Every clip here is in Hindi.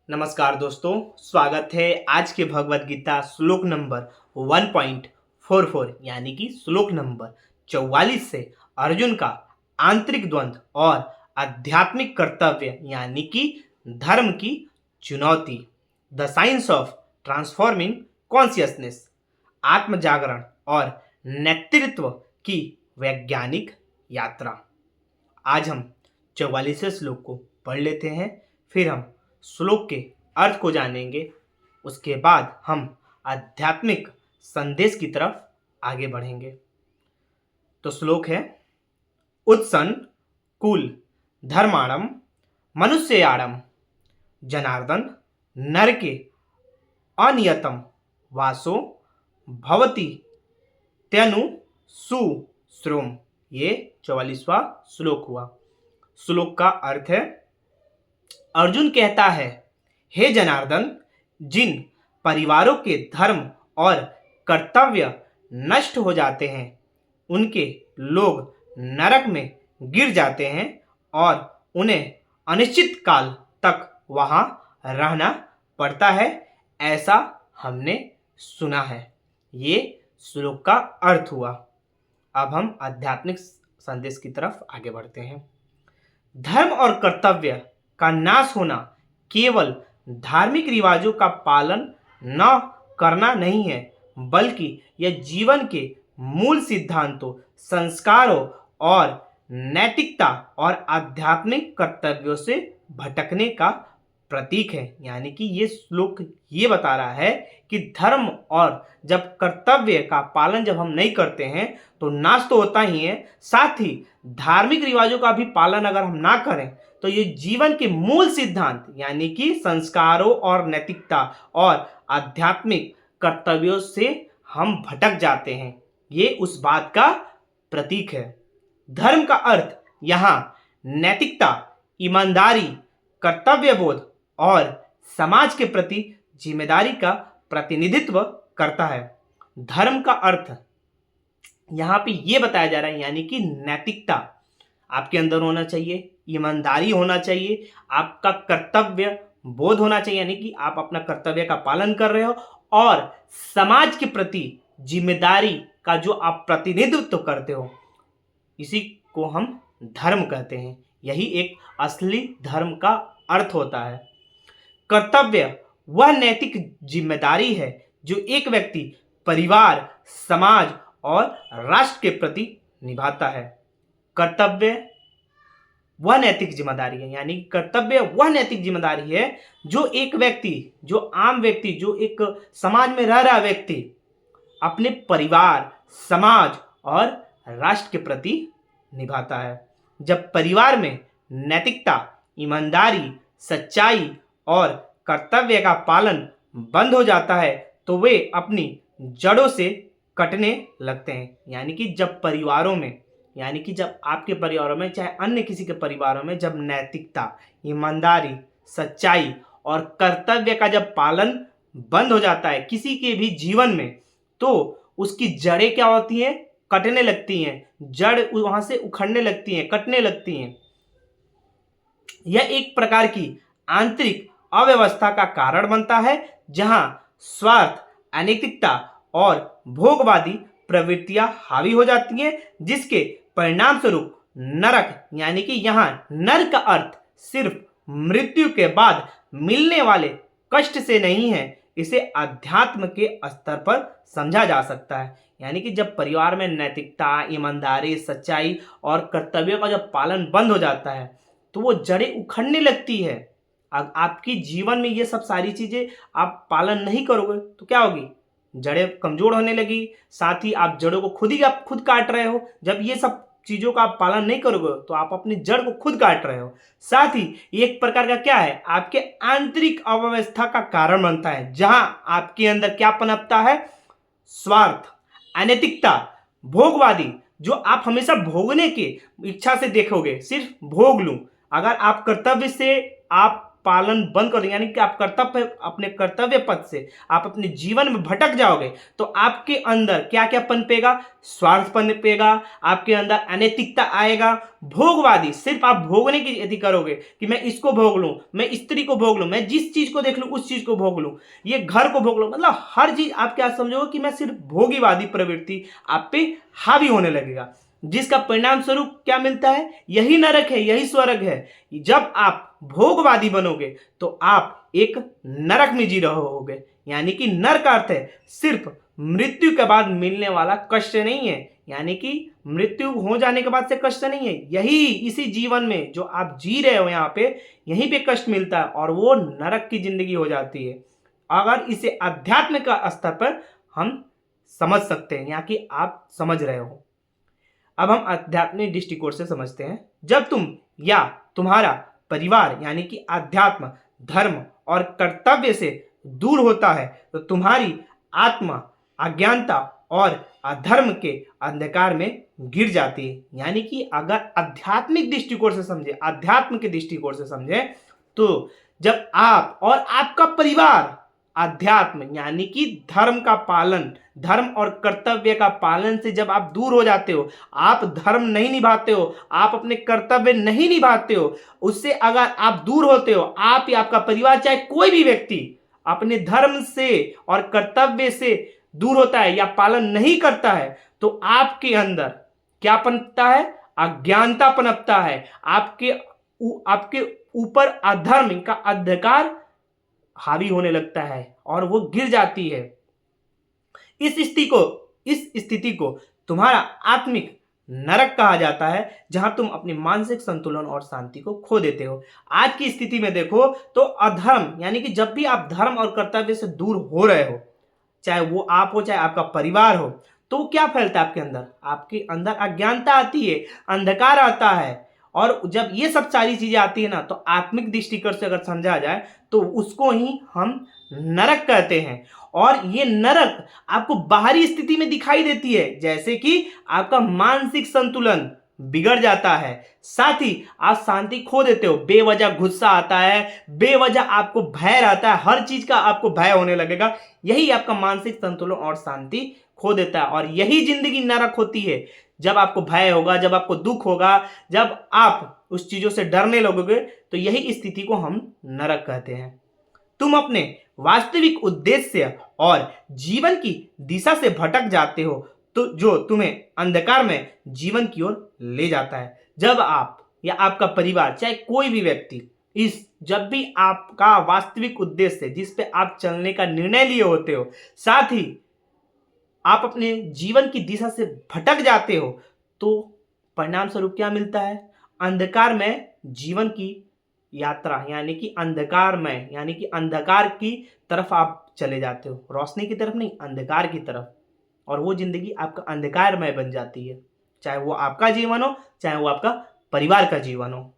नमस्कार दोस्तों, स्वागत है आज के भगवत गीता श्लोक नंबर 1.44 यानी कि श्लोक नंबर 44 से अर्जुन का आंतरिक द्वंद्व और आध्यात्मिक कर्तव्य यानी कि धर्म की चुनौती, the science of transforming consciousness, आत्म जागरण और नेतृत्व की वैज्ञानिक यात्रा। आज हम 44वें श्लोक को पढ़ लेते हैं, फिर हम श्लोक के अर्थ को जानेंगे। उसके बाद हम आध्यात्मिक संदेश की तरफ आगे बढ़ेंगे। तो श्लोक है, उत्सन कुल धर्माणम मनुष्याणम जनार्दन नरके अनियतम वासो भवति त्यनु सुश्रोम। ये 44वां श्लोक हुआ। श्लोक का अर्थ है, अर्जुन कहता है, हे जनार्दन, जिन परिवारों के धर्म और कर्तव्य नष्ट हो जाते हैं उनके लोग नरक में गिर जाते हैं और उन्हें अनिश्चित काल तक वहां रहना पड़ता है, ऐसा हमने सुना है। ये श्लोक का अर्थ हुआ। अब हम आध्यात्मिक संदेश की तरफ आगे बढ़ते हैं। धर्म और कर्तव्य का नाश होना केवल धार्मिक रिवाजों का पालन न करना नहीं है, बल्कि यह जीवन के मूल सिद्धांतों, संस्कारों और नैतिकता और आध्यात्मिक कर्तव्यों से भटकने का प्रतीक है। यानी कि ये श्लोक ये बता रहा है कि धर्म और जब कर्तव्य का पालन जब हम नहीं करते हैं तो नाश तो होता ही है, साथ ही धार्मिक रिवाजों का भी पालन अगर हम ना करें तो ये जीवन के मूल सिद्धांत यानी कि संस्कारों और नैतिकता और आध्यात्मिक कर्तव्यों से हम भटक जाते हैं। ये उस बात का प्रतीक है। धर्म का अर्थ यहाँ नैतिकता, ईमानदारी, कर्तव्यबोध और समाज के प्रति जिम्मेदारी का प्रतिनिधित्व करता है। धर्म का अर्थ यहाँ पे ये बताया जा रहा है, यानी कि नैतिकता आपके अंदर होना चाहिए, ईमानदारी होना चाहिए, आपका कर्तव्य बोध होना चाहिए, यानी कि आप अपना कर्तव्य का पालन कर रहे हो, और समाज के प्रति जिम्मेदारी का जो आप प्रतिनिधित्व करते हो, इसी को हम धर्म कहते हैं। यही एक असली धर्म का अर्थ होता है। कर्तव्य वह नैतिक जिम्मेदारी है जो एक व्यक्ति परिवार, समाज और राष्ट्र के प्रति निभाता है। कर्तव्य वह नैतिक जिम्मेदारी है, यानी कर्तव्य वह नैतिक जिम्मेदारी है जो एक व्यक्ति, जो आम व्यक्ति, जो एक समाज में रह रहा व्यक्ति अपने परिवार, समाज और राष्ट्र के प्रति निभाता है। जब परिवार में नैतिकता, ईमानदारी, सच्चाई और कर्तव्य का पालन बंद हो जाता है तो वे अपनी जड़ों से कटने लगते हैं। यानी कि जब परिवारों में, यानी कि जब आपके परिवारों में चाहे अन्य किसी के परिवारों में जब नैतिकता, ईमानदारी, सच्चाई और कर्तव्य का जब पालन बंद हो जाता है किसी के भी जीवन में, तो उसकी जड़ें क्या होती हैं? कटने लगती हैं। जड़ वहां से उखड़ने लगती हैं, कटने लगती हैं। यह एक प्रकार की आंतरिक अव्यवस्था का कारण बनता है जहां स्वार्थ, अनैतिकता और भोगवादी प्रवृत्तियां हावी हो जाती हैं, जिसके परिणाम स्वरूप नरक, यानी कि यहां नरक का अर्थ सिर्फ मृत्यु के बाद मिलने वाले कष्ट से नहीं है, इसे अध्यात्म के स्तर पर समझा जा सकता है। यानी कि जब परिवार में नैतिकता, ईमानदारी, सच्चाई और कर्तव्यों का जब पालन बंद हो जाता है तो वो जड़ें उखड़ने लगती है। आपकी जीवन में ये सब सारी चीजें आप पालन नहीं करोगे तो क्या होगी? जड़ें कमजोर होने लगी, साथ ही आप जड़ों को आप खुद काट रहे हो। जब ये सब चीजों का आप पालन नहीं करोगे तो आप अपनी जड़ को खुद काट रहे हो। साथ ही एक प्रकार का क्या है, आपके आंतरिक अव्यवस्था का कारण बनता है, जहां आपके अंदर क्या पनपता है? स्वार्थ, अनैतिकता, भोगवादी, जो आप हमेशा भोगने की इच्छा से देखोगे, सिर्फ भोग लूं। अगर आप कर्तव्य से आप पालन बंद कर देंगे, यानी कि आप अपने कर्तव्य पथ से आप अपने जीवन में भटक जाओगे, तो आपके अंदर क्या क्या पनपेगा? स्वार्थ पनपेगा, आपके अंदर अनैतिकता आएगा, भोगवादी, सिर्फ आप भोगने की यदि करोगे कि मैं इसको भोग लूं, मैं स्त्री को भोग लूं, मैं जिस चीज को देख लूं उस चीज को भोग लूं, ये घर को भोग लूं, मतलब हर चीज आप क्या समझोगे कि मैं सिर्फ भोगीवादी प्रवृत्ति आप पे हावी होने लगेगा, जिसका परिणाम स्वरूप क्या मिलता है? यही नरक है, यही स्वर्ग है। जब आप भोगवादी बनोगे तो आप एक नरक में जी रहे होगे, यानी कि नरक का अर्थ है सिर्फ मृत्यु के बाद मिलने वाला कष्ट नहीं है, यानी कि मृत्यु हो जाने के बाद से कष्ट नहीं है, यही इसी जीवन में जो आप जी रहे हो यहाँ पे, यहीं पे कष्ट मिलता है और वो नरक की जिंदगी हो जाती है। अगर इसे आध्यात्म का स्तर पर हम समझ सकते हैं, यहाँ कि आप समझ रहे हो। अब हम आध्यात्मिक दृष्टिकोण से समझते हैं। जब तुम या तुम्हारा परिवार यानी कि आध्यात्म, धर्म और कर्तव्य से दूर होता है तो तुम्हारी आत्मा अज्ञानता और अधर्म के अंधकार में गिर जाती है। यानी कि अगर आध्यात्मिक दृष्टिकोण से समझे, अध्यात्म के दृष्टिकोण से समझे, तो जब आप और आपका परिवार अध्यात्म यानी कि धर्म का पालन, धर्म और कर्तव्य का पालन से जब आप दूर हो जाते हो, आप धर्म नहीं निभाते हो, आप अपने कर्तव्य नहीं निभाते हो, उससे अगर आप दूर होते हो, आप या आपका परिवार, चाहे कोई भी व्यक्ति अपने धर्म से और कर्तव्य से दूर होता है या पालन नहीं करता है, तो आपके अंदर क्या पनपता है? अज्ञानता पनपता है, आपके ऊपर अधर्म का अंधकार हावी होने लगता है और वो गिर जाती है। इस स्थिति को तुम्हारा आत्मिक नरक कहा जाता है, जहां तुम अपनी मानसिक संतुलन और शांति को खो देते हो। आज की स्थिति में देखो तो अधर्म यानी कि जब भी आप धर्म और कर्तव्य से दूर हो रहे हो, चाहे वो आप हो चाहे आपका परिवार हो, तो क्या फैलता है आपके अंदर? आपके अंदर अज्ञानता आती है, अंधकार आता है, और जब ये सब सारी चीजें आती है ना, तो आत्मिक दृष्टिकोण से अगर समझा जाए तो उसको ही हम नरक कहते हैं। और ये नरक आपको बाहरी स्थिति में दिखाई देती है, जैसे कि आपका मानसिक संतुलन बिगड़ जाता है, साथ ही आप शांति खो देते हो, बेवजह गुस्सा आता है, बेवजह आपको भय रहता है, हर चीज का आपको भय होने लगेगा, यही आपका मानसिक संतुलन और शांति खो देता है। और यही जिंदगी नरक होती है। जब आपको भय होगा, जब आपको दुख होगा, जब आप उस चीजों से डरने लगोगे, तो यही स्थिति को हम नरक कहते हैं। तुम अपने वास्तविक उद्देश्य और जीवन की दिशा से भटक जाते हो, तो जो तुम्हें अंधकार में जीवन की ओर ले जाता है। जब आप या आपका परिवार, चाहे कोई भी व्यक्ति, जब भी आपका वास्तविक उद्देश्य जिस पे आप चलने का निर्णय लिए होते हो, साथ ही आप अपने जीवन की दिशा से भटक जाते हो, तो परिणाम स्वरूप क्या मिलता है? अंधकार में जीवन की यात्रा, यानी कि अंधकार की तरफ आप चले जाते हो, रोशनी की तरफ नहीं, अंधकार की तरफ, और वो जिंदगी आपका अंधकारमय बन जाती है, चाहे वो आपका जीवन हो, चाहे वो आपका परिवार का जीवन हो।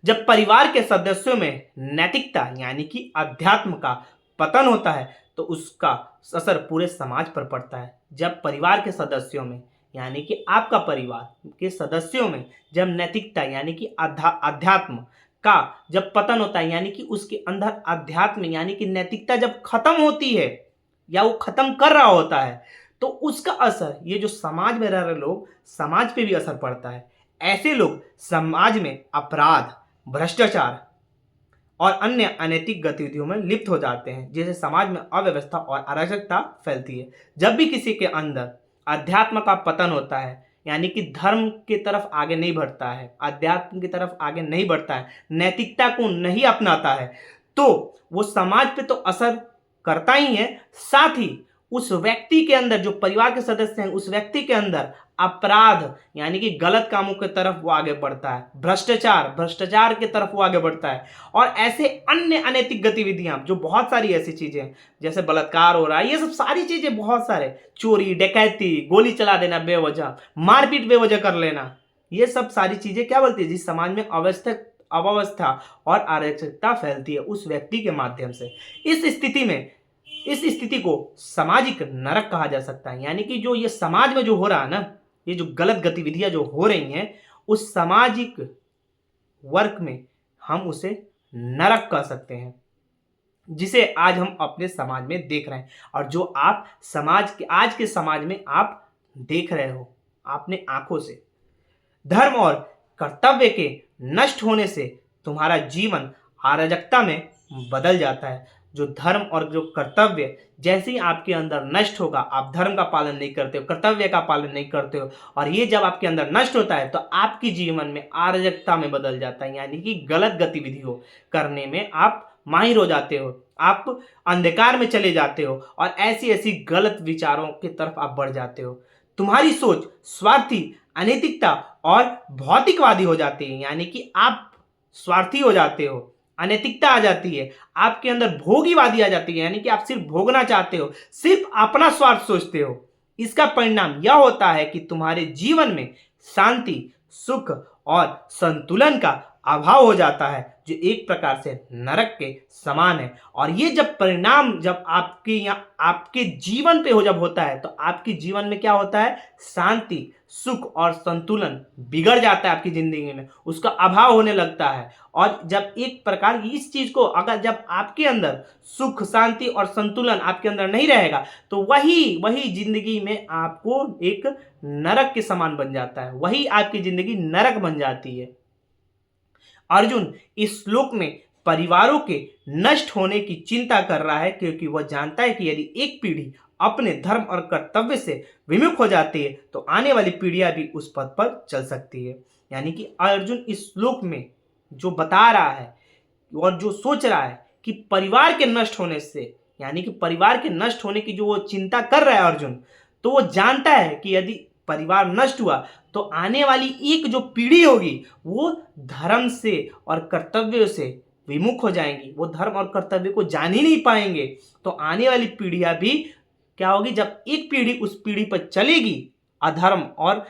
जब परिवार के सदस्यों में नैतिकता यानी कि अध्यात्म का पतन होता है, तो उसका असर पूरे समाज पर पड़ता है। जब परिवार के सदस्यों में यानी कि आपका परिवार के सदस्यों में जब नैतिकता यानी कि अध्यात्म का जब पतन होता है, यानी कि उसके अंदर अध्यात्म यानी कि नैतिकता जब खत्म होती है या वो खत्म कर रहा होता है, तो उसका असर ये जो समाज में रह रहे लोग, समाज पे भी असर पड़ता है। ऐसे लोग समाज में अपराध, भ्रष्टाचार और अन्य अनैतिक गतिविधियों में लिप्त हो जाते हैं, जिससे समाज में अव्यवस्था और अराजकता फैलती है। जब भी किसी के अंदर अध्यात्म का पतन होता है, यानी कि धर्म की तरफ आगे नहीं बढ़ता है, अध्यात्म की तरफ आगे नहीं बढ़ता है, नैतिकता को नहीं अपनाता है, तो वो समाज पे तो असर करता ही है, साथ ही उस व्यक्ति के अंदर, जो परिवार के सदस्य हैं, उस व्यक्ति के अंदर अपराध यानी कि गलत कामों की तरफ वो आगे बढ़ता है, भ्रष्टाचार की तरफ वो आगे बढ़ता है, और ऐसे अन्य अनैतिक गतिविधियां, जो बहुत सारी ऐसी चीजें जैसे बलात्कार हो रहा है, ये सब सारी चीजें, बहुत सारे चोरी, डकैती, गोली चला देना बेवजह, मारपीट बेवजह कर लेना, ये सब सारी चीजें क्या बोलती है? जिस समाज में अव्यवस्था और अराजकता फैलती है उस व्यक्ति के माध्यम से। इस स्थिति को सामाजिक नरक कहा जा सकता है। यानी कि जो ये समाज में जो हो रहा है ना, ये जो गलत गतिविधियां जो हो रही हैं, उस सामाजिक वर्ग में हम उसे नरक कह सकते हैं, जिसे आज हम अपने समाज में देख रहे हैं और जो आप समाज के आज के समाज में आप देख रहे हो अपने आंखों से। धर्म और कर्तव्य के नष्ट होने से तुम्हारा जीवन अराजकता में बदल जाता है। जो धर्म और जो कर्तव्य जैसे ही आपके अंदर नष्ट होगा, आप धर्म का पालन नहीं करते हो, कर्तव्य का पालन नहीं करते हो, और ये जब आपके अंदर नष्ट होता है तो आपके जीवन में अराजकता में बदल जाता है, यानी कि गलत गतिविधियों करने में आप माहिर हो जाते हो, आप अंधकार में चले जाते हो और ऐसी ऐसी गलत विचारों की तरफ आप बढ़ जाते हो। तुम्हारी सोच स्वार्थी, अनैतिकता और भौतिकवादी हो जाती है, यानी कि आप स्वार्थी हो जाते हो, अनैतिकता आ जाती है, आपके अंदर भोगीवादी आ जाती है, यानी कि आप सिर्फ भोगना चाहते हो, सिर्फ अपना स्वार्थ सोचते हो। इसका परिणाम यह होता है कि तुम्हारे जीवन में शांति, सुख और संतुलन का अभाव हो जाता है, जो एक प्रकार से नरक के समान है। और ये जब परिणाम जब आपके जीवन पे जब होता है तो आपके जीवन में क्या होता है, शांति, सुख और संतुलन बिगड़ जाता है, आपकी जिंदगी में उसका अभाव होने लगता है। और जब एक प्रकार इस चीज को अगर जब आपके अंदर सुख, शांति और संतुलन आपके अंदर नहीं रहेगा तो वही वही जिंदगी में आपको एक नरक के समान बन जाता है, वही आपकी जिंदगी नरक बन जाती है। अर्जुन इस श्लोक में परिवारों के नष्ट होने की चिंता कर रहा है, क्योंकि वह जानता है कि यदि एक पीढ़ी अपने धर्म और कर्तव्य से विमुख हो जाती है तो आने वाली पीढ़ियां भी उस पथ पर चल सकती है। यानी कि अर्जुन इस श्लोक में जो बता रहा है और जो सोच रहा है कि परिवार के नष्ट होने से, यानी कि परिवार के नष्ट होने की जो वो चिंता कर रहा है अर्जुन, तो वो जानता है कि यदि परिवार नष्ट हुआ तो आने वाली एक जो पीढ़ी होगी वो धर्म से और कर्तव्यों से विमुख हो जाएंगी, वो धर्म और कर्तव्य को जान ही नहीं पाएंगे। तो आने वाली पीढ़ियां भी क्या होगी, जब एक पीढ़ी उस पीढ़ी पर चलेगी अधर्म और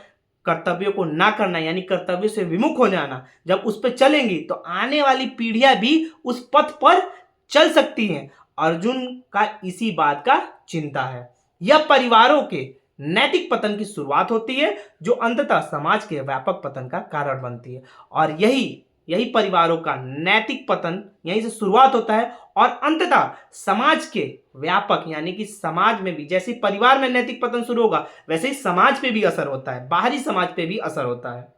कर्तव्यों को ना करना, यानी कर्तव्य से विमुख हो जाना, जब उस पर चलेंगी तो आने वाली पीढ़ियां भी उस पथ पर चल सकती हैं। अर्जुन का इसी बात का चिंता है। यह परिवारों के नैतिक पतन की शुरुआत होती है, जो अंततः समाज के व्यापक पतन का कारण बनती है। और यही परिवारों का नैतिक पतन यहीं से शुरुआत होता है और अंततः समाज के व्यापक, यानी कि समाज में भी जैसे परिवार में नैतिक पतन शुरू होगा वैसे ही समाज पे भी असर होता है, बाहरी समाज पे भी असर होता है।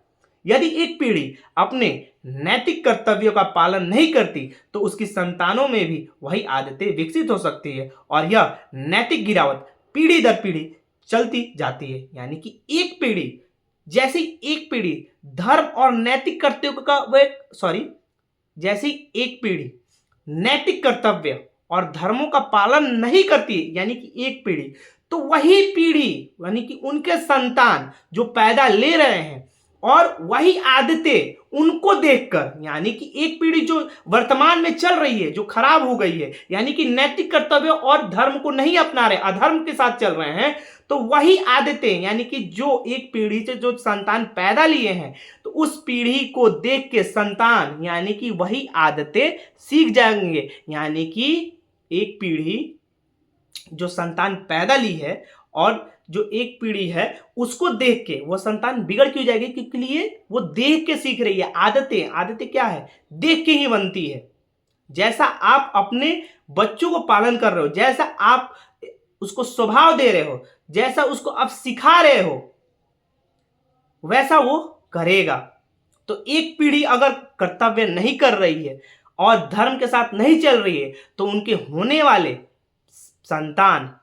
यदि एक पीढ़ी अपने नैतिक कर्तव्यों का पालन नहीं करती तो उसकी संतानों में भी वही आदतें विकसित हो सकती है और यह नैतिक गिरावट पीढ़ी दर पीढ़ी चलती जाती है। यानी कि एक पीढ़ी जैसी एक पीढ़ी धर्म और नैतिक कर्तव्य का जैसी एक पीढ़ी नैतिक कर्तव्य और धर्मों का पालन नहीं करती, यानी कि एक पीढ़ी, तो वही पीढ़ी यानी कि उनके संतान जो पैदा ले रहे हैं और वही आदतें उनको देखकर, यानी कि एक पीढ़ी जो वर्तमान में चल रही है जो खराब हो गई है, यानी कि नैतिक कर्तव्य और धर्म को नहीं अपना रहे, अधर्म के साथ चल रहे हैं, तो वही आदतें यानी कि जो एक पीढ़ी से जो संतान पैदा लिए हैं तो उस पीढ़ी को देख के संतान यानी कि वही आदतें सीख जाएंगे। यानी कि एक पीढ़ी जो संतान पैदा ली है और जो एक पीढ़ी है उसको देख के वो संतान बिगड़ क्यों जाएगी, क्योंकि लिए वो देख के सीख रही है। आदतें क्या है, देख के ही बनती है। जैसा आप अपने बच्चों को पालन कर रहे हो, जैसा आप उसको स्वभाव दे रहे हो, जैसा उसको आप सिखा रहे हो वैसा वो करेगा। तो एक पीढ़ी अगर कर्तव्य नहीं कर रही है और धर्म के साथ नहीं चल रही है तो उनके होने वाले संतान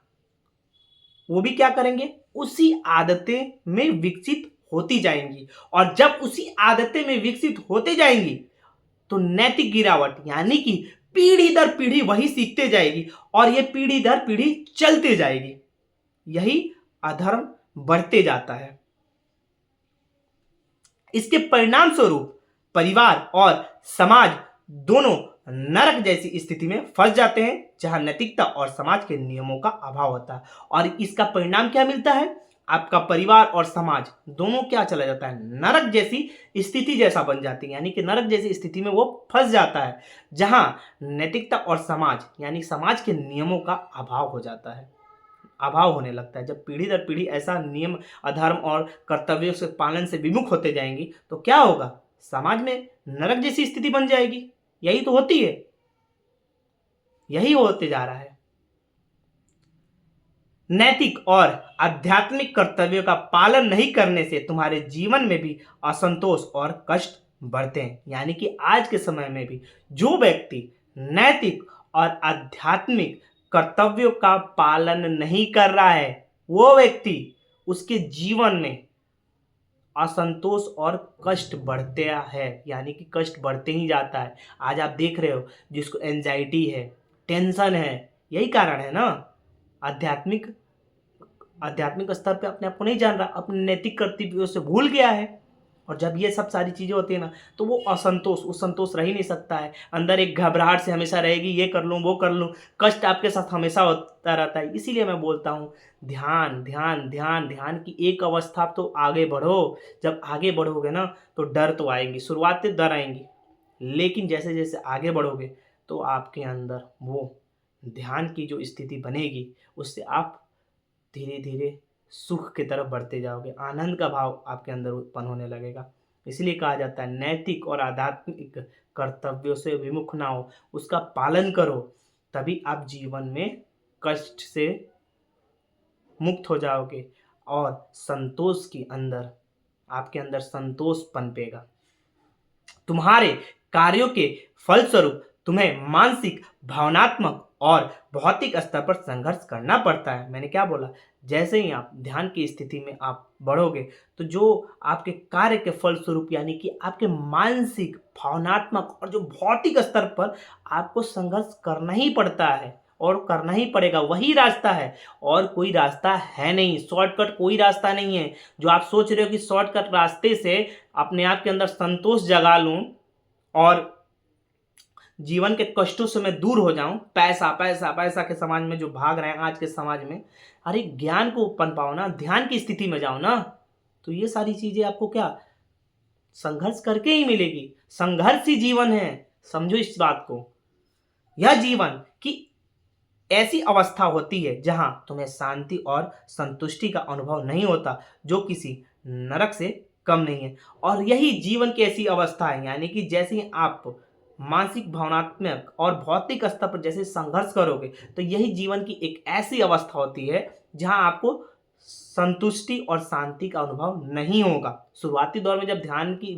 वो भी क्या करेंगे, उसी आदतें में विकसित होती जाएंगी और जब उसी आदतें में विकसित होते जाएंगी तो नैतिक गिरावट यानी कि पीढ़ी दर पीढ़ी वही सीखते जाएगी और ये पीढ़ी दर पीढ़ी चलते जाएगी, यही अधर्म बढ़ते जाता है। इसके परिणाम स्वरूप परिवार और समाज दोनों नरक जैसी स्थिति में फंस जाते हैं जहां नैतिकता और समाज के नियमों का अभाव होता है। और इसका परिणाम क्या मिलता है, आपका परिवार और समाज दोनों क्या चला जाता है, नरक जैसी स्थिति जैसा बन जाती है। यानी कि नरक जैसी स्थिति में वो फंस जाता है जहां नैतिकता और समाज यानी समाज के नियमों का अभाव हो जाता है, अभाव होने लगता है। जब पीढ़ी दर पीढ़ी ऐसा नियम अधर्म और कर्तव्यों से पालन से विमुख होते जाएंगी तो क्या होगा, समाज में नरक जैसी स्थिति बन जाएगी। यही तो होती है, यही होते जा रहा है। नैतिक और आध्यात्मिक कर्तव्यों का पालन नहीं करने से तुम्हारे जीवन में भी असंतोष और कष्ट बढ़ते हैं। यानी कि आज के समय में भी जो व्यक्ति नैतिक और आध्यात्मिक कर्तव्यों का पालन नहीं कर रहा है, वो व्यक्ति, उसके जीवन में असंतोष और कष्ट बढ़ते है, यानी कि कष्ट बढ़ते ही जाता है। आज आप देख रहे हो जिसको एंजाइटी है, टेंशन है, यही कारण है ना। आध्यात्मिक आध्यात्मिक स्तर पे अपने आप को नहीं जान रहा, अपने नैतिक कर्तव्यों से भूल गया है। और जब ये सब सारी चीज़ें होती है ना, तो वो संतोष रह ही नहीं सकता है। अंदर एक घबराहट से हमेशा रहेगी, ये कर लूँ वो कर लूँ, कष्ट आपके साथ हमेशा होता रहता है। इसीलिए मैं बोलता हूँ, ध्यान ध्यान ध्यान ध्यान की एक अवस्था तो आगे बढ़ो। जब आगे बढ़ोगे ना, तो डर तो आएंगी, शुरुआत से डर आएंगी, लेकिन जैसे जैसे आगे बढ़ोगे तो आपके अंदर वो ध्यान की जो स्थिति बनेगी, उससे आप धीरे धीरे सुख की तरफ बढ़ते जाओगे, आनंद का भाव आपके अंदर उत्पन्न होने लगेगा। इसलिए कहा जाता है नैतिक और आध्यात्मिक कर्तव्यों से विमुख ना हो, उसका पालन करो, तभी आप जीवन में कष्ट से मुक्त हो जाओगे और संतोष की अंदर आपके अंदर संतोष पनपेगा। तुम्हारे कार्यों के फलस्वरूप तुम्हें मानसिक, भावनात्मक और भौतिक स्तर पर संघर्ष करना पड़ता है। मैंने क्या बोला, जैसे ही आप ध्यान की स्थिति में आप बढ़ोगे, तो जो आपके कार्य के फलस्वरूप, यानी कि आपके मानसिक, भावनात्मक और जो भौतिक स्तर पर आपको संघर्ष करना ही पड़ता है और करना ही पड़ेगा। वही रास्ता है, और कोई रास्ता है नहीं, शॉर्टकट कोई रास्ता नहीं है। जो आप सोच रहे हो कि शॉर्टकट रास्ते से अपने आप के अंदर संतोष जगा लूं और जीवन के कष्टों से मैं दूर हो जाऊं, पैसा पैसा पैसा के समाज में जो भाग रहे हैं आज के समाज में, अरे ज्ञान को पन पाओ ना, ध्यान की स्थिति में जाओ ना। तो ये सारी चीजें आपको क्या संघर्ष करके ही मिलेगी। संघर्ष ही जीवन है, समझो इस बात को। यह जीवन की ऐसी अवस्था होती है जहां तुम्हें शांति और संतुष्टि का अनुभव नहीं होता, जो किसी नरक से कम नहीं है। और यही जीवन की ऐसी अवस्था है, यानी कि जैसे ही आप मानसिक, भावनात्मक और भौतिक स्तर पर जैसे संघर्ष करोगे, तो यही जीवन की एक ऐसी अवस्था होती है जहां आपको संतुष्टि और शांति का अनुभव नहीं होगा। शुरुआती दौर में जब ध्यान की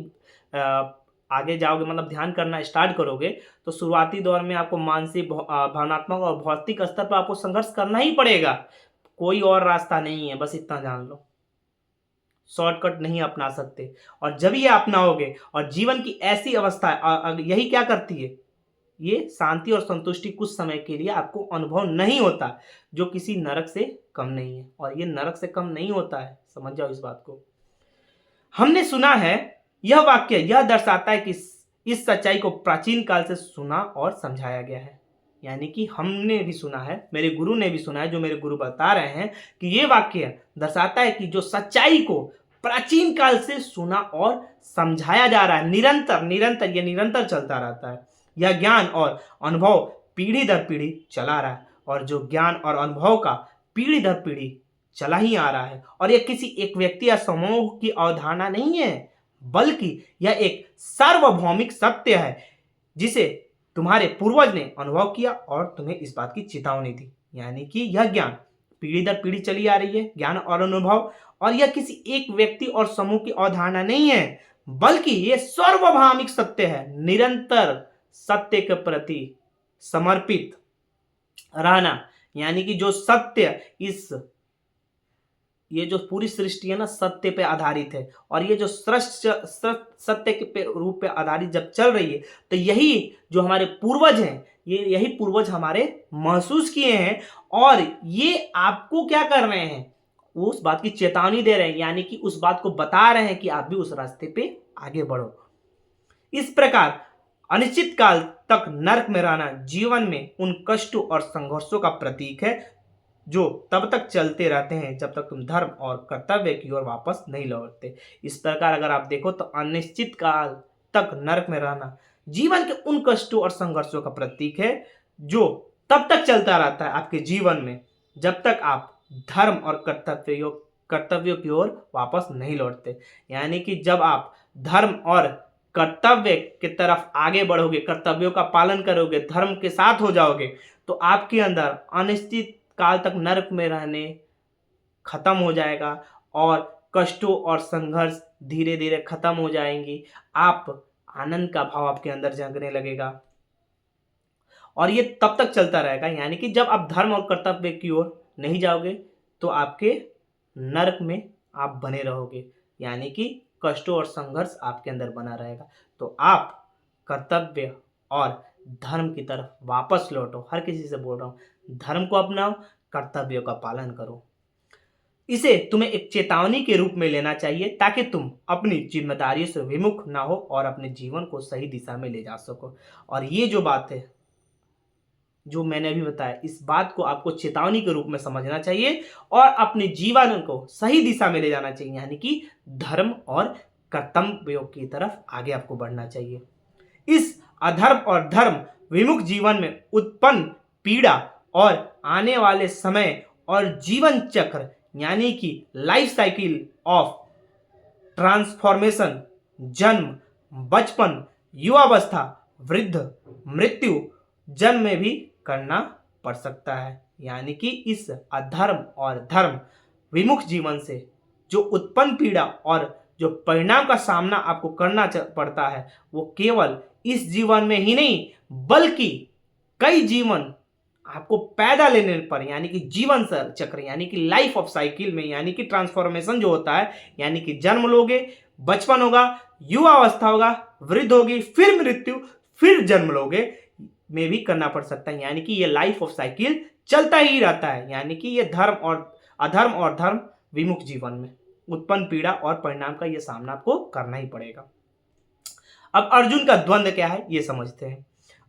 आगे जाओगे, मतलब ध्यान करना स्टार्ट करोगे, तो शुरुआती दौर में आपको मानसिक, भावनात्मक और भौतिक स्तर पर आपको संघर्ष करना ही पड़ेगा। कोई और रास्ता नहीं है, बस इतना जान लो। शॉर्टकट नहीं अपना सकते। और जब ये अपनाओगे, और जीवन की ऐसी अवस्था यही क्या करती है, ये शांति और संतुष्टि कुछ समय के लिए आपको अनुभव नहीं होता, जो किसी नरक से कम नहीं है। और ये नरक से कम नहीं होता है, समझ जाओ इस बात को। हमने सुना है, यह वाक्य यह दर्शाता है कि इस सच्चाई को प्राचीन काल से सुना और समझाया गया है। यानी कि हमने भी सुना है, मेरे गुरु ने भी सुना है, जो मेरे गुरु बता रहे हैं कि ये वाक्य दर्शाता है कि जो सच्चाई को प्राचीन काल से सुना और समझाया जा रहा है, निरंतर निरंतर, ये निरंतर चलता रहता है। यह ज्ञान और अनुभव पीढ़ी दर पीढ़ी चला रहा है, और जो ज्ञान और अनुभव का पीढ़ी दर पीढ़ी चला ही आ रहा है। और यह किसी एक व्यक्ति या समूह की अवधारणा नहीं है, बल्कि यह एक सार्वभौमिक सत्य है, जिसे तुम्हारे पूर्वज ने अनुभव किया और तुम्हें इस बात की चेतावनी दी। यानी कि यह ज्ञान पीढ़ी दर पीढ़ी चली आ रही है, ज्ञान और अनुभव, और यह किसी एक व्यक्ति और समूह की अवधारणा नहीं है, बल्कि यह सार्वभौमिक सत्य है। निरंतर सत्य के प्रति समर्पित रहना, यानी कि जो सत्य, ये जो पूरी सृष्टि है ना, सत्य पे आधारित है। और ये जो सत्य के रूप पे आधारित जब चल रही है, तो यही जो हमारे पूर्वज हैं, यही पूर्वज हमारे महसूस किए हैं, और ये आपको क्या कर रहे हैं, वो उस बात की चेतावनी दे रहे हैं, यानी कि उस बात को बता रहे हैं कि आप भी उस रास्ते पे आगे बढ़ो। इस प्रकार अनिश्चित काल तक नरक में रहना जीवन में उन कष्टों और संघर्षों का प्रतीक है, जो तब तक चलते रहते हैं जब तक तुम धर्म और कर्तव्य की ओर वापस नहीं लौटते। इस प्रकार अगर आप देखो, तो अनिश्चित काल तक नरक में रहना जीवन के उन कष्टों और संघर्षों का प्रतीक है, जो तब तक चलता रहता है आपके जीवन में, जब तक आप धर्म और कर्तव्यों की ओर वापस नहीं लौटते। यानी कि जब आप धर्म और कर्तव्य की तरफ आगे बढ़ोगे, कर्तव्यों का पालन करोगे, धर्म के साथ हो जाओगे, तो आपके अंदर अनिश्चित काल तक नरक में रहने खत्म हो जाएगा और कष्टों और संघर्ष धीरे धीरे खत्म हो जाएंगी। आप आनंद का भाव आपके अंदर जगने लगेगा और ये तब तक चलता रहेगा, यानी कि जब आप धर्म और कर्तव्य की ओर नहीं जाओगे तो आपके नरक में आप बने रहोगे, यानी कि कष्टों और संघर्ष आपके अंदर बना रहेगा। तो आप कर्तव्य और धर्म की तरफ वापस लौटो। हर किसी से बोल रहा हूँ, धर्म को अपनाओ, कर्तव्यों का पालन करो। इसे तुम्हें एक चेतावनी के रूप में लेना चाहिए ताकि तुम अपनी जिम्मेदारियों से विमुख ना हो और अपने जीवन को सही दिशा में ले जा सको। और ये जो बात है जो मैंने अभी बताया, इस बात को आपको चेतावनी के रूप में समझना चाहिए और अपने जीवन को सही दिशा में ले जाना चाहिए, यानी कि धर्म और कर्तव्यों की तरफ आगे आपको बढ़ना चाहिए। इस अधर्म और धर्म विमुख जीवन में उत्पन्न पीड़ा और आने वाले समय और जीवन चक्र, यानी कि लाइफ साइकिल ऑफ ट्रांसफॉर्मेशन, जन्म, बचपन, युवावस्था, वृद्ध, मृत्यु, जन्म में भी करना पड़ सकता है। यानी कि इस अधर्म और धर्म विमुख जीवन से जो उत्पन्न पीड़ा और जो परिणाम का सामना आपको करना पड़ता है, वो केवल इस जीवन में ही नहीं बल्कि कई जीवन आपको पैदा लेने पर, यानी कि जीवन चक्र, यानी कि लाइफ ऑफ साइकिल में, यानी कि ट्रांसफॉर्मेशन जो होता है, यानी कि जन्म लोगे, बचपन होगा, युवावस्था होगा, वृद्ध होगी, फिर मृत्यु, फिर जन्म लोगे, में भी करना पड़ सकता है। यानी कि ये लाइफ ऑफ साइकिल चलता ही रहता है। यानी कि ये धर्म और अधर्म और धर्म विमुख जीवन में उत्पन्न पीड़ा और परिणाम का ये सामना आपको करना ही पड़ेगा। अब अर्जुन का द्वंद्व क्या है ये समझते हैं।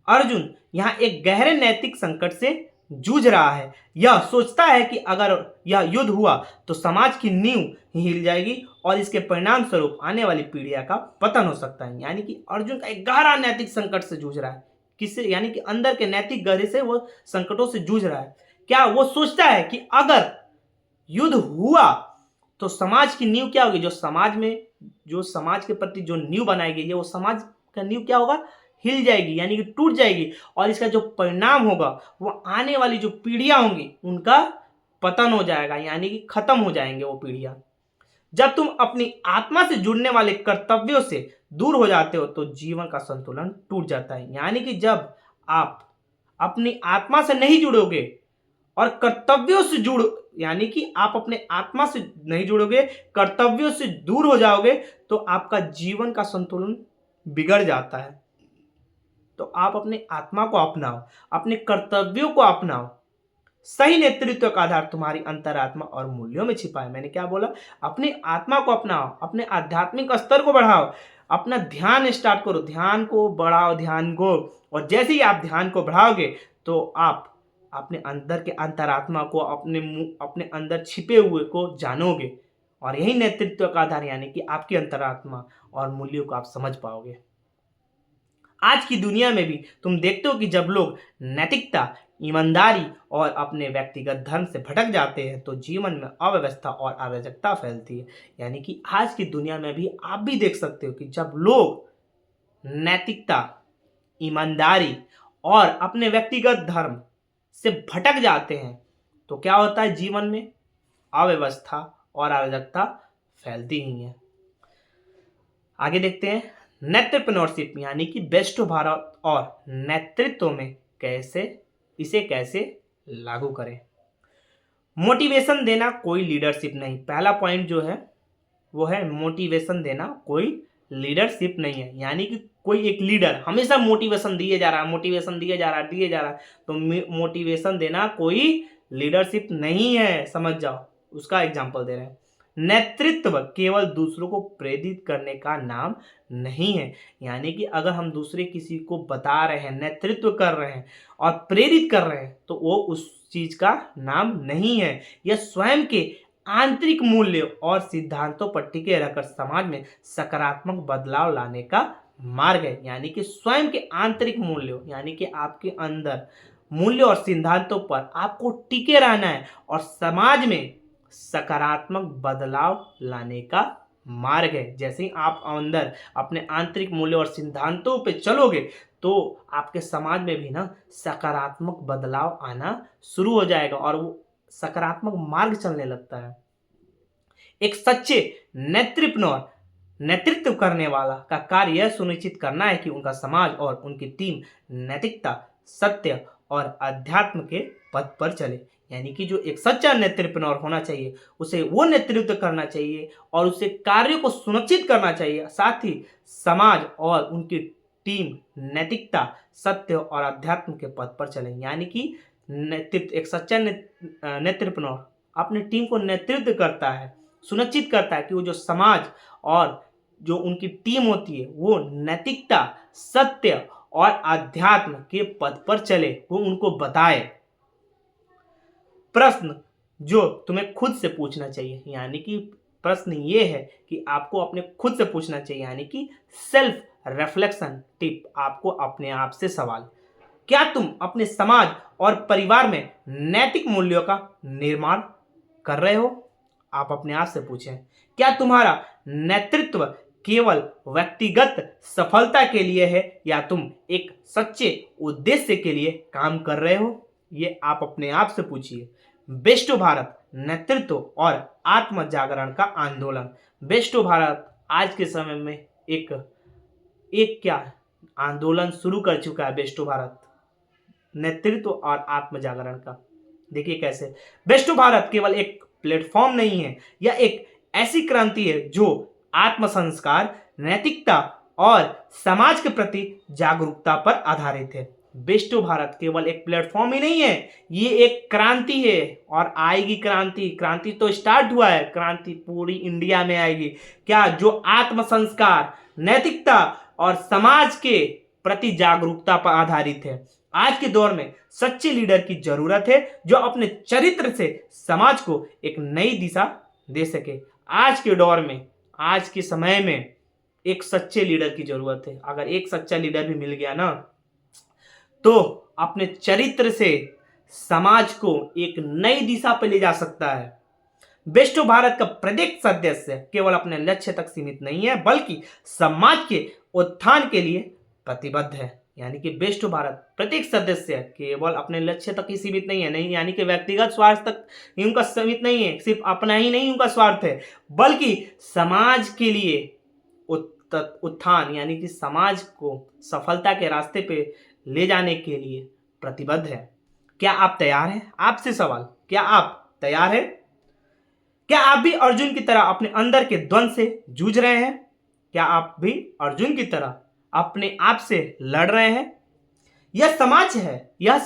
अर्जुन यहाँ एक गहरे नैतिक संकट से जूझ रहा है। यह सोचता है कि अगर यह युद्ध हुआ तो समाज की नींव ही हिल जाएगी और इसके परिणाम स्वरूप आने वाली पीढ़ियां का पतन हो सकता है। यानी कि अर्जुन का एक गहरा नैतिक संकट से जूझ रहा है। किससे? यानी कि अंदर के नैतिक गहरे से वो संकटों से जूझ रहा है। क्या वो सोचता है कि अगर युद्ध हुआ तो समाज की नींव क्या होगी? जो समाज के प्रति जो नींव बनाई गई है वो समाज का नींव क्या होगा? हिल जाएगी, यानी कि टूट जाएगी और इसका जो परिणाम होगा वो आने वाली जो पीढ़ियां होंगी उनका पतन हो जाएगा, यानी कि खत्म हो जाएंगे वो पीढ़ियां। जब तुम अपनी आत्मा से जुड़ने वाले कर्तव्यों से दूर हो जाते हो तो जीवन का संतुलन टूट जाता है। यानी कि जब आप अपनी आत्मा से नहीं जुड़ोगे और कर्तव्यों से यानी कि आप अपने आत्मा से नहीं जुड़ोगे, कर्तव्यों से दूर हो जाओगे तो आपका जीवन का संतुलन बिगड़ जाता है। तो आप अपने आत्मा को अपनाओ, अपने कर्तव्यों को अपनाओ। सही नेतृत्व का आधार तुम्हारी अंतरात्मा और मूल्यों में छिपा है। मैंने क्या बोला? अपनी आत्मा को अपनाओ, अपने आध्यात्मिक स्तर को बढ़ाओ, अपना ध्यान स्टार्ट करो, ध्यान को बढ़ाओ, ध्यान को। और जैसे ही आप ध्यान को बढ़ाओगे तो आप अपने अंदर के अंतरात्मा को, अपने अंदर छिपे हुए को जानोगे और यही नेतृत्व का आधार, यानी कि आपकी अंतरात्मा और मूल्यों को आप समझ पाओगे। आज की दुनिया में भी तुम देखते हो कि जब लोग नैतिकता, ईमानदारी और अपने व्यक्तिगत धर्म से भटक जाते हैं तो जीवन में अव्यवस्था और अराजकता फैलती है। यानी कि आज की दुनिया में भी आप भी देख सकते हो कि जब लोग नैतिकता, ईमानदारी और अपने व्यक्तिगत धर्म से भटक जाते हैं तो क्या होता है? जीवन में अव्यवस्था और अराजकता फैलती ही है। आगे देखते हैं नेतृत्वशिप, यानी कि बेस्ट भारत और नेतृत्व में कैसे लागू करें। मोटिवेशन देना कोई लीडरशिप नहीं। पहला पॉइंट जो है वो है मोटिवेशन देना कोई लीडरशिप नहीं है। यानी कि कोई एक लीडर हमेशा मोटिवेशन दिए जा रहा है, तो मोटिवेशन देना कोई लीडरशिप नहीं है, समझ जाओ। उसका एग्जांपल दे रहे हैं। नेतृत्व केवल दूसरों को प्रेरित करने का नाम नहीं है। यानी कि अगर हम दूसरे किसी को बता रहे हैं, नेतृत्व कर रहे हैं और प्रेरित कर रहे हैं तो वो उस चीज का नाम नहीं है। यह स्वयं के आंतरिक मूल्य और सिद्धांतों पर टिके रहकर समाज में सकारात्मक बदलाव लाने का मार्ग है। यानी कि स्वयं के आंतरिक मूल्यों, यानी कि आपके अंदर मूल्य और सिद्धांतों पर आपको टिके रहना है और समाज में सकारात्मक बदलाव लाने का मार्ग है। जैसे ही आप अंदर अपने आंतरिक मूल्यों और सिद्धांतों पे चलोगे तो आपके समाज में भी ना सकारात्मक बदलाव आना शुरू हो जाएगा और वो सकारात्मक मार्ग चलने लगता है। एक सच्चे नेतृत्व करने वाला का कार्य यह सुनिश्चित करना है कि उनका समाज और उनकी टीम नैतिकता, सत्य और अध्यात्म के पथ पर चले। यानी कि जो एक सच्चा नेतृत्वनर होना चाहिए उसे वो नेतृत्व करना चाहिए और उसे कार्यों को सुनिश्चित करना चाहिए, साथ ही समाज और उनकी टीम नैतिकता, सत्य और अध्यात्म के पथ पर चले। यानी कि एक सच्चा नेतृत्वनर अपनी टीम को नेतृत्व करता है, सुनिश्चित करता है कि वो जो समाज और जो उनकी टीम होती है वो नैतिकता, सत्य और अध्यात्म के पथ पर चले, वो उनको बताए। प्रश्न जो तुम्हें खुद से पूछना चाहिए, यानी कि प्रश्न ये है कि आपको अपने खुद से पूछना चाहिए, यानी कि सेल्फ रिफ्लेक्शन टिप, आपको अपने आप से सवाल, क्या तुम अपने समाज और परिवार में नैतिक मूल्यों का निर्माण कर रहे हो? आप अपने आप से पूछें। क्या तुम्हारा नेतृत्व केवल व्यक्तिगत सफलता के लिए है या तुम एक सच्चे उद्देश्य के लिए काम कर रहे हो? ये आप अपने आप से पूछिए। बेस्टो भारत नेतृत्व और आत्म जागरण का आंदोलन। बेस्टो भारत आज के समय में एक एक क्या आंदोलन शुरू कर चुका है। बेस्टो भारत नेतृत्व और आत्म जागरण का, देखिए कैसे। बेस्टो भारत केवल एक प्लेटफॉर्म नहीं है, यह एक ऐसी क्रांति है जो आत्म संस्कार, नैतिकता और समाज के प्रति जागरूकता पर आधारित है। बेस्टो भारत केवल एक प्लेटफॉर्म ही नहीं है, ये एक क्रांति है और आएगी क्रांति। क्रांति तो स्टार्ट हुआ है, क्रांति पूरी इंडिया में आएगी। क्या? जो आत्म संस्कार, नैतिकता और समाज के प्रति जागरूकता पर आधारित है। आज के दौर में सच्चे लीडर की जरूरत है जो अपने चरित्र से समाज को एक नई दिशा दे सके। आज के दौर में, आज के समय में एक सच्चे लीडर की जरूरत है। अगर एक सच्चा लीडर भी मिल गया ना तो अपने चरित्र से समाज को एक नई दिशा पर ले जा सकता है। बेस्टो भारत का प्रत्येक सदस्य केवल अपने लक्ष्य तक सीमित नहीं है बल्कि समाज के उत्थान के लिए प्रतिबद्ध है। यानी कि बेस्टो भारत प्रत्येक सदस्य केवल अपने लक्ष्य तक ही सीमित नहीं है, नहीं यानी कि व्यक्तिगत स्वार्थ तक ही उनका सीमित नहीं है, सिर्फ अपना ही नहीं उनका स्वार्थ है, बल्कि समाज के लिए उत्थान यानी कि समाज को सफलता के रास्ते पे ले जाने के लिए प्रतिबद्ध है। क्या आप तैयार हैं? आपसे सवाल, क्या आप तैयार हैं? क्या आप भी अर्जुन की तरह अपने अंदर के द्वंद से जूझ रहे हैं? क्या आप भी अर्जुन की तरह अपने आप से लड़ रहे हैं? यह समाज है, यह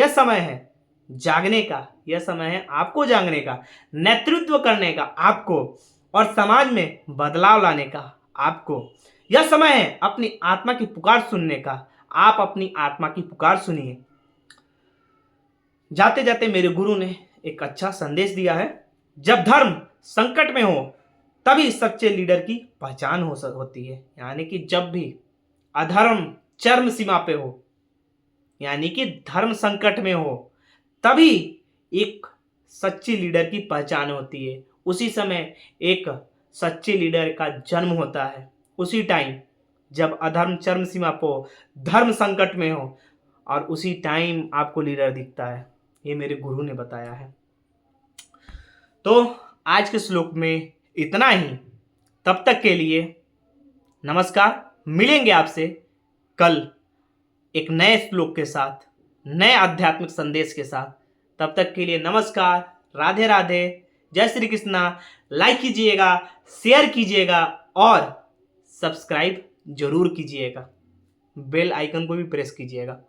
समय है जागने का, यह समय है आपको जागने का, नेतृत्व करने का आपको, और समाज में बदलाव लाने का आपको। यह समय है अपनी आत्मा की पुकार सुनने का। आप अपनी आत्मा की पुकार सुनिए। जाते जाते मेरे गुरु ने एक अच्छा संदेश दिया है, जब धर्म संकट में हो तभी सच्चे लीडर की पहचान होती है। यानी कि जब भी अधर्म चरम सीमा पे हो, यानी कि धर्म संकट में हो, तभी एक सच्चे लीडर की पहचान होती है। उसी समय एक सच्चे लीडर का जन्म होता है, उसी टाइम जब अधर्म चरम सीमा पर हो, धर्म संकट में हो, और उसी टाइम आपको लीडर दिखता है। ये मेरे गुरु ने बताया है। तो आज के श्लोक में इतना ही। तब तक के लिए नमस्कार। मिलेंगे आपसे कल एक नए श्लोक के साथ, नए आध्यात्मिक संदेश के साथ। तब तक के लिए नमस्कार, राधे राधे, जय श्री कृष्णा। लाइक कीजिएगा, शेयर कीजिएगा और सब्सक्राइब जरूर कीजिएगा। बेल आइकन को भी प्रेस कीजिएगा।